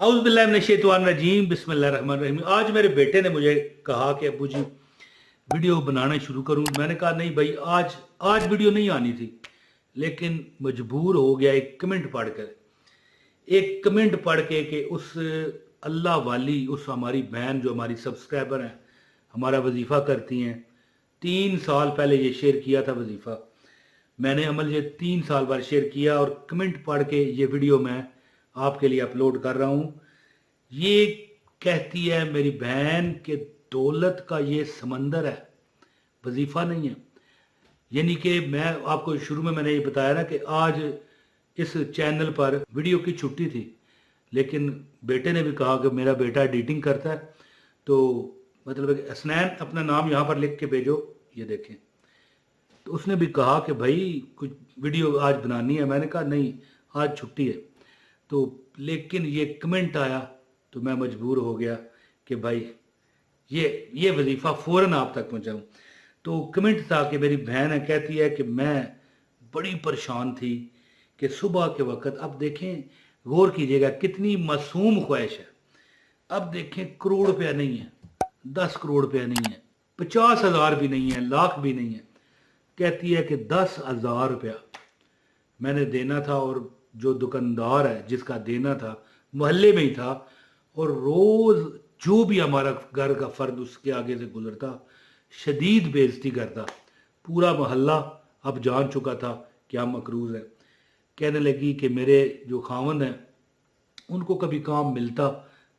औज़ु बिल्लाहि मिनश शैतानिर रजीम बिस्मिल्लाहिर रहमानिर रहीम। आज मेरे बेटे ने मुझे कहा कि अब्बू जी वीडियो बनाना शुरू करूं। मैंने कहा नहीं भाई, आज वीडियो नहीं आनी थी, लेकिन मजबूर हो गया एक कमेंट पढ़ के कि उस अल्लाह वाली, उस हमारी बहन जो हमारी सब्सक्राइबर हैं, हमारा वजीफ़ा करती हैं। 3 साल पहले ये शेयर किया था वजीफ़ा, मैंने अमल ये 3 साल बाद शेयर किया और कमेंट पढ़ के ये वीडियो मैं आपके लिए अपलोड कर रहा हूँ। ये कहती है मेरी बहन के दौलत का ये समंदर है, वजीफ़ा नहीं है। यानी कि मैं आपको शुरू में मैंने ये बताया ना कि आज इस चैनल पर वीडियो की छुट्टी थी, लेकिन बेटे ने भी कहा कि मेरा बेटा एडिटिंग करता है, तो मतलब हसनैन अपना नाम यहाँ पर लिख के भेजो, ये देखें। तो उसने भी कहा कि भाई कुछ वीडियो आज बनानी है। मैंने कहा नहीं, आज छुट्टी है। तो लेकिन ये कमेंट आया तो मैं मजबूर हो गया कि भाई ये वजीफ़ा फ़ौरन आप तक पहुँचाऊँ। तो कमेंट था कि मेरी बहन है, कहती है कि मैं बड़ी परेशान थी कि सुबह के वक़्त, अब देखें गौर कीजिएगा कितनी मासूम ख्वाहिश है। अब देखें करोड़ रुपया नहीं है, 10 करोड़ रुपया नहीं है, 50,000 भी नहीं है, लाख भी नहीं है। कहती है कि 10,000 रुपया मैंने देना था, और जो दुकानदार है जिसका देना था मोहल्ले में ही था, और रोज़ जो भी हमारा घर का फ़र्द उसके आगे से गुजरता शदीद बेइज्जती करता। पूरा मोहल्ला अब जान चुका था क्या मकरूज़ है। कहने लगी कि मेरे जो खावंद हैं उनको कभी काम मिलता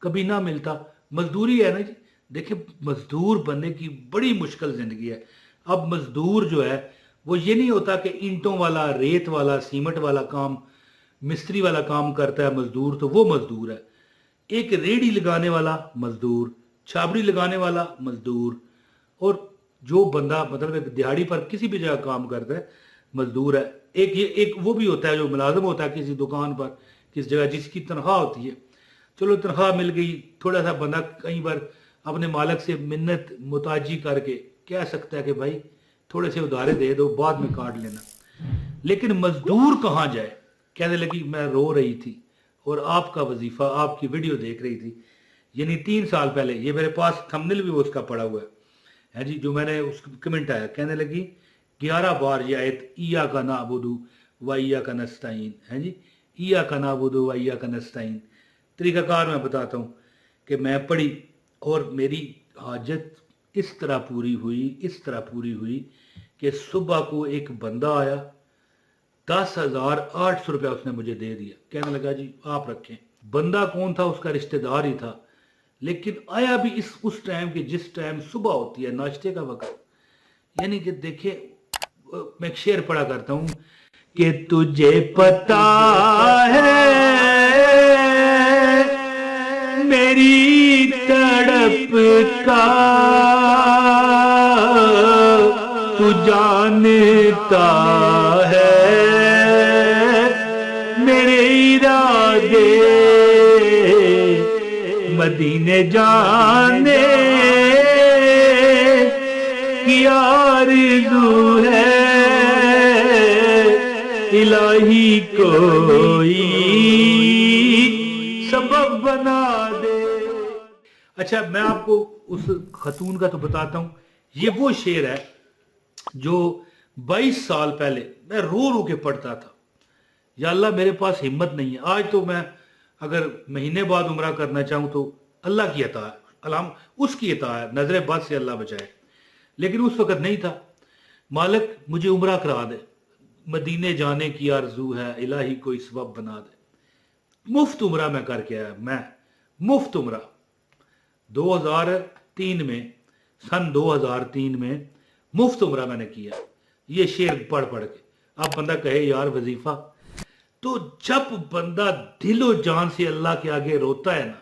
कभी ना मिलता, मजदूरी है ना जी। देखिए मजदूर बनने की बड़ी मुश्किल ज़िंदगी है। अब मजदूर जो है वो ये नहीं होता कि ईंटों वाला, रेत वाला, सीमेंट वाला काम, मिस्त्री वाला काम करता है मजदूर, तो वो मजदूर है। एक रेड़ी लगाने वाला मजदूर, छाबड़ी लगाने वाला मजदूर, और जो बंदा मतलब एक दिहाड़ी पर किसी भी जगह काम करता है मजदूर है। एक वो भी होता है जो मुलाजिम होता है किसी दुकान पर, किस जगह, जिसकी तनख्वाह होती है। चलो तनख्वाह मिल गई, थोड़ा सा बंदा कई बार अपने मालिक से मिन्नत मुताजी करके कह सकता है कि भाई थोड़े से उधारे दे दो, बाद में काट लेना। लेकिन मजदूर कहाँ जाए। कहने लगी मैं रो रही थी और आपका वजीफ़ा, आपकी वीडियो देख रही थी, यानी 3 साल पहले। ये मेरे पास थंबनेल भी वो उसका पड़ा हुआ है जी, जो मैंने उसका कमेंट आया। कहने लगी 11 बार ये आयत ईया का नाबुदु व ईया का नस्ताइन है जी, ईया का नाबुदु व ईया का नस्ताइन। तरीक़ाकार मैं बताता हूँ कि मैं पढ़ी और मेरी हाजत इस तरह पूरी हुई कि सुबह को एक बंदा आया, 10,800 रुपया उसने मुझे दे दिया। कहने लगा जी आप रखें। बंदा कौन था, उसका रिश्तेदार ही था, लेकिन आया भी उस टाइम के जिस टाइम सुबह होती है, नाश्ते का वक्त। यानी कि देखिए मैं एक शेर पढ़ा करता हूँ कि तुझे पता है मेरी तड़प का, तू जानता है मेरे इरादे, मदीने जाने की आरज़ू है, इलाही कोई सबब बना दे। अच्छा, मैं आपको उस खतून का तो बताता हूँ। ये वो शेर है जो 22 साल पहले मैं रो रो के पढ़ता था। या अल्लाह मेरे पास हिम्मत नहीं है। आज तो मैं अगर महीने बाद उम्रा करना चाहूँ तो अल्लाह की अता है, अल्लाह उसकी अता है, नजर बद से अल्लाह बचाए। लेकिन उस वक़्त नहीं था। मालिक मुझे उम्रा करा दे, मदीने जाने की आरज़ू है, इलाही कोई सबब बना दे। मुफ्त उम्रा मैं करके आया, मैं मुफ्त उम्रा 2003 में, सन 2003 में मुफ्त उम्रा मैंने किया। ये शेर पढ़ के अब बंदा कहे यार वजीफ़ा, तो जब बंदा दिलो जान से अल्लाह के आगे रोता है ना,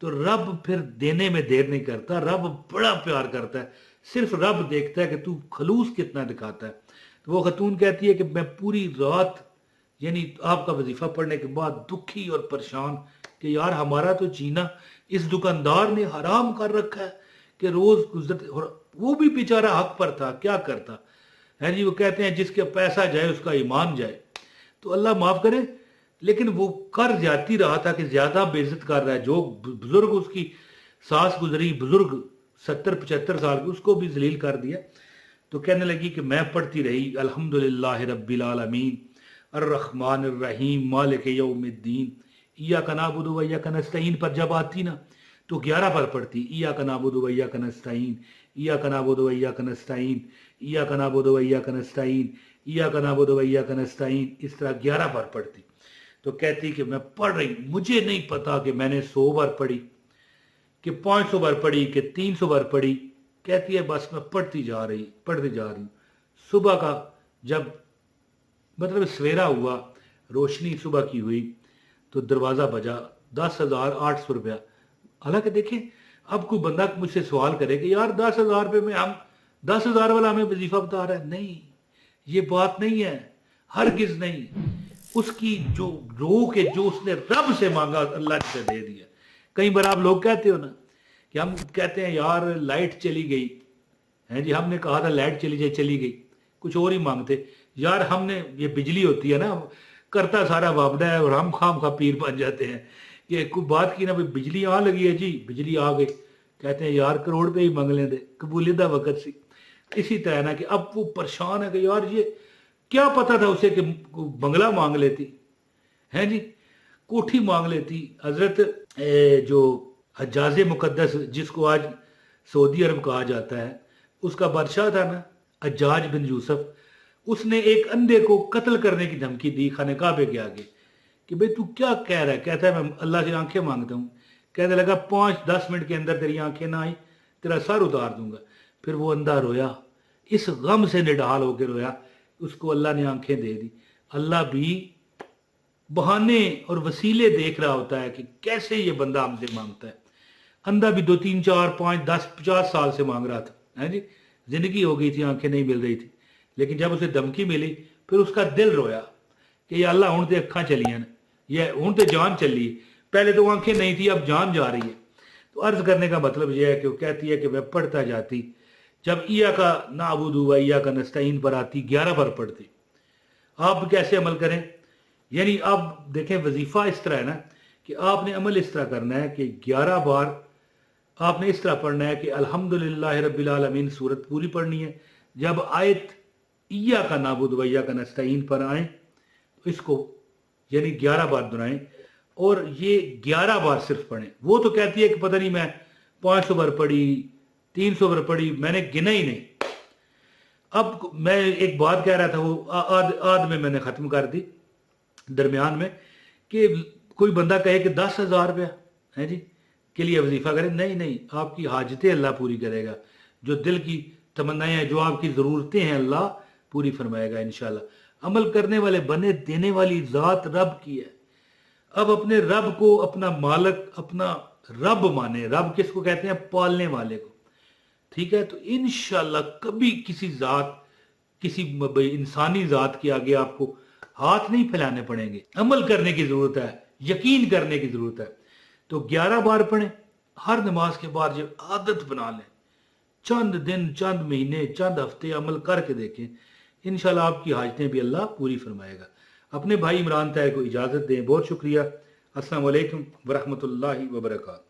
तो रब फिर देने में देर नहीं करता। रब बड़ा प्यार करता है, सिर्फ रब देखता है कि तू खलूस कितना दिखाता है। तो वो खतून कहती है कि मैं पूरी रात यानी आपका वजीफ़ा पढ़ने के बाद दुखी और परेशान कि यार हमारा तो जीना इस दुकानदार ने हराम कर रखा है कि रोज़ गुजरते, और वो भी बेचारा हक पर था, क्या करता है जी। वो कहते हैं जिसके पैसा जाए उसका ईमान जाए। तो अल्लाह माफ़ करे, لیکن وہ کر جاتی رہا تھا کہ زیادہ بے عزت کر رہا ہے. جو بزرگ اس کی ساس گزری بزرگ 70-75 سال کی, اس کو بھی ذلیل کر دیا. تو کہنے لگی کہ میں پڑھتی رہی الحمدللہ رب العالمین الرحمن الرحیم مالک یوم الدین ایاک نعبد و ایاک نستعین پر جب آتی نا تو 11 بار پڑھتی, ایاک نعبد و ایاک نستعین ایاک نعبد و ایاک نستعین ایاک نعبد و ایاک نستعین ایاک نعبد و ایاک نستعین, اس طرح 11 بار پڑھتی. تو کہتی کہ میں پڑھ رہی, مجھے نہیں پتا کہ میں نے 100 بار پڑھی کہ 500 بار پڑھی کہ 300 بار پڑھی. کہتی ہے بس میں پڑھتی جا رہی ہوں. صبح کا جب مطلب سویرا ہوا, روشنی صبح کی ہوئی تو دروازہ بجا, 10,800 روپیہ. حالانکہ دیکھیں اب کوئی بندہ مجھ سے سوال کرے کہ یار 10,000 روپے میں ہم 10,000 والا ہمیں وظیفہ بتا رہا ہے. نہیں, یہ بات نہیں ہے, ہرگز نہیں. اس کی جو روح کے جو اس نے رب سے مانگا اللہ سے دے دیا. کئی بار آپ لوگ کہتے ہو نا کہ ہم کہتے ہیں یار لائٹ چلی گئی ہے جی, ہم نے کہا تھا لائٹ چلی جائے, چلی گئی, کچھ اور ہی مانگتے. یار ہم نے, یہ بجلی ہوتی ہے نا, کرتا سارا وابدہ ہے اور ہم خام خواہ پیر بن جاتے ہیں کہ کوئی بات کی نا بجلی آ لگی ہے جی, بجلی آ گئی, کہتے ہیں یار کروڑ پہ ہی مانگ لیں دے, قبولیدہ وقت سی. اسی طرح نا کہ اب وہ پریشان ہے کہ یار یہ کیا پتا تھا اسے کہ بنگلہ مانگ لیتی ہے جی, کوٹھی مانگ لیتی. حضرت جو حجاز مقدس جس کو آج سعودی عرب کہا جاتا ہے, اس کا بادشاہ تھا نا حجاج بن یوسف, اس نے ایک اندھے کو قتل کرنے کی دھمکی دی خانہ کعبے کے آگے کہ بھئی تو کیا کہہ رہا ہے. کہتا ہے میں اللہ سے آنکھیں مانگتا ہوں. کہنے لگا 5-10 منٹ کے اندر تیری آنکھیں نہ آئی تیرا سر اتار دوں گا. پھر وہ اندھا رویا, اس غم سے نڈال ہو کے رویا, اس کو اللہ نے آنکھیں دے دی. اللہ بھی بہانے اور وسیلے دیکھ رہا ہوتا ہے کہ کیسے یہ بندہ ہم سے مانگتا ہے. اندھا بھی 2, 3, 4, 5, 10, 50 سال سے مانگ رہا تھا جی, زندگی ہو گئی تھی, آنکھیں نہیں مل رہی تھی. لیکن جب اسے دھمکی ملی پھر اس کا دل رویا کہ یا اللہ ہوں تے اکھاں چلی ہیں, یہ ہوں تے جان چلی ہے, پہلے تو آنکھیں نہیں تھی اب جان جا رہی ہے. تو عرض کرنے کا مطلب یہ ہے کہ وہ کہتی ہے کہ میں پڑھتا جاتی, جب ایاک نعبد و ایاک نستعین پر آتی 11 بار پڑھتی. آپ کیسے عمل کریں, یعنی آپ دیکھیں وظیفہ اس طرح ہے نا کہ آپ نے عمل اس طرح کرنا ہے کہ 11 بار آپ نے اس طرح پڑھنا ہے کہ الحمدللہ رب العالمین سورت پوری پڑھنی ہے. جب آیت ایاک نعبد و ایاک نستعین پر آئیں تو اس کو یعنی 11 بار دہرائیں, اور یہ 11 بار صرف پڑھیں. وہ تو کہتی ہے کہ پتہ نہیں میں 500 بار پڑھی 300 بار پڑھی, میں نے گنا ہی نہیں. اب میں ایک بات کہہ رہا تھا وہ آدھ میں نے ختم کر دی درمیان میں, کہ کوئی بندہ کہے کہ 10,000 روپیہ ہے جی کے لیے وظیفہ کرے. نہیں, آپ کی حاجتیں اللہ پوری کرے گا, جو دل کی تمنائیں ہیں, جو آپ کی ضرورتیں ہیں اللہ پوری فرمائے گا انشاءاللہ. عمل کرنے والے بنے, دینے والی ذات رب کی ہے. اب اپنے رب کو اپنا مالک, اپنا رب مانے. رب کس کو کہتے ہیں؟ پالنے والے کو. ٹھیک ہے, تو انشاءاللہ کبھی کسی ذات, کسی انسانی ذات کے آگے آپ کو ہاتھ نہیں پھیلانے پڑیں گے. عمل کرنے کی ضرورت ہے, یقین کرنے کی ضرورت ہے. تو 11 بار پڑھیں, ہر نماز کے بعد جب عادت بنا لیں, چند دن, چند مہینے, چند ہفتے عمل کر کے دیکھیں, انشاءاللہ آپ کی حاجتیں بھی اللہ پوری فرمائے گا. اپنے بھائی عمران طاہر کو اجازت دیں. بہت شکریہ. السلام علیکم ورحمۃ اللہ وبرکاتہ.